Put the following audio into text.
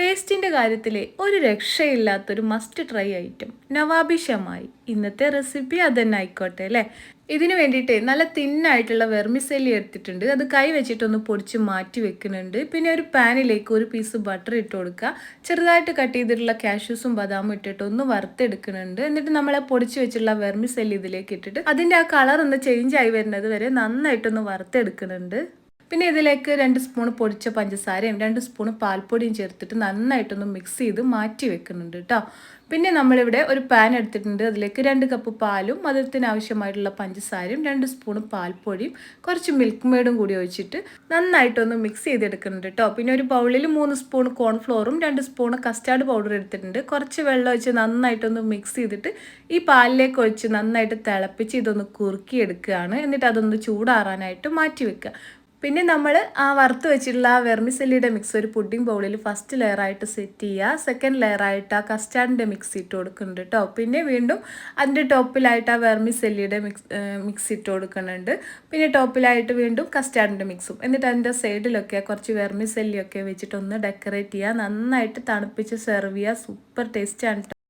ടേസ്റ്റിൻ്റെ കാര്യത്തിൽ ഒരു രക്ഷയില്ലാത്തൊരു must try item Nawabi ഷമായി. ഇന്നത്തെ റെസിപ്പി അതുതന്നെ ആയിക്കോട്ടെ അല്ലേ. ഇതിന് വേണ്ടിയിട്ട് നല്ല തിന്നായിട്ടുള്ള വെർമിസെല്ലി എടുത്തിട്ടുണ്ട്. അത് കൈ വെച്ചിട്ടൊന്ന് പൊടിച്ച് മാറ്റി വെക്കുന്നുണ്ട്. പിന്നെ ഒരു പാനിലേക്ക് ഒരു പീസ് ബട്ടർ ഇട്ട് കൊടുക്കുക. ചെറുതായിട്ട് കട്ട് ചെയ്തിട്ടുള്ള കാഷ്യൂസും ബദാമും ഇട്ടിട്ട് ഒന്ന് വറുത്തെടുക്കുന്നുണ്ട്. എന്നിട്ട് നമ്മളെ പൊടിച്ച് വെച്ചിട്ടുള്ള വെർമിസെല്ലി ഇതിലേക്ക് ഇട്ടിട്ട് അതിൻ്റെ ആ കളർ ഒന്ന് ചേഞ്ച് ആയി വരുന്നത് വരെ നന്നായിട്ടൊന്ന് വറുത്തെടുക്കുന്നുണ്ട്. പിന്നെ ഇതിലേക്ക് 2 സ്പൂൺ പൊടിച്ച പഞ്ചസാരയും 2 സ്പൂൺ പാൽപ്പൊടിയും ചേർത്തിട്ട് നന്നായിട്ടൊന്ന് മിക്സ് ചെയ്ത് മാറ്റി വെക്കുന്നുണ്ട് കേട്ടോ. പിന്നെ നമ്മളിവിടെ ഒരു പാൻ എടുത്തിട്ടുണ്ട്. അതിലേക്ക് 2 കപ്പ് പാലും അതിന് ആവശ്യമായിട്ടുള്ള പഞ്ചസാരയും 2 സ്പൂൺ പാൽപ്പൊടിയും കുറച്ച് മിൽക്ക് മെയ്ഡും കൂടി ഒഴിച്ചിട്ട് നന്നായിട്ടൊന്ന് മിക്സ് ചെയ്തെടുക്കുന്നുണ്ട് കേട്ടോ. പിന്നെ ഒരു ബൗളിൽ 3 സ്പൂൺ കോൺഫ്ലോറും 2 സ്പൂൺ കസ്റ്റാർഡ് പൗഡർ എടുത്തിട്ടുണ്ട്. കുറച്ച് വെള്ളം ഒഴിച്ച് നന്നായിട്ടൊന്ന് മിക്സ് ചെയ്തിട്ട് ഈ പാലിലേക്ക് ഒഴിച്ച് നന്നായിട്ട് തിളപ്പിച്ച് ഇതൊന്ന് കുറുക്കിയെടുക്കുകയാണ്. എന്നിട്ട് അതൊന്ന് ചൂടാറാനായിട്ട് മാറ്റി വെക്കുക. പിന്നെ നമ്മൾ ആ വറുത്ത് വെച്ചിട്ടുള്ള ആ വെർമിസെല്ലിയുടെ മിക്സ് ഒരു പുഡിംഗ് ബൗളിൽ ഫസ്റ്റ് ലെയറായിട്ട് സെറ്റ് ചെയ്യുക. സെക്കൻഡ് ലെയറായിട്ട് ആ കസ്റ്റാർഡിൻ്റെ മിക്സ് ഇട്ട് കൊടുക്കുന്നുണ്ട് കേട്ടോ. പിന്നെ വീണ്ടും അതിൻ്റെ ടോപ്പിലായിട്ട് ആ വെർമിസെല്ലിയുടെ മിക്സ് ഇട്ട് കൊടുക്കുന്നുണ്ട്. പിന്നെ ടോപ്പിലായിട്ട് വീണ്ടും കസ്റ്റാർഡിൻ്റെ മിക്സും. എന്നിട്ട് അതിൻ്റെ സൈഡിലൊക്കെ കുറച്ച് വെർമിസെല്ലിയൊക്കെ വെച്ചിട്ടൊന്ന് ഡെക്കറേറ്റ് ചെയ്യുക. നന്നായിട്ട് തണുപ്പിച്ച് സെർവ് ചെയ്യുക. സൂപ്പർ ടേസ്റ്റാണ്.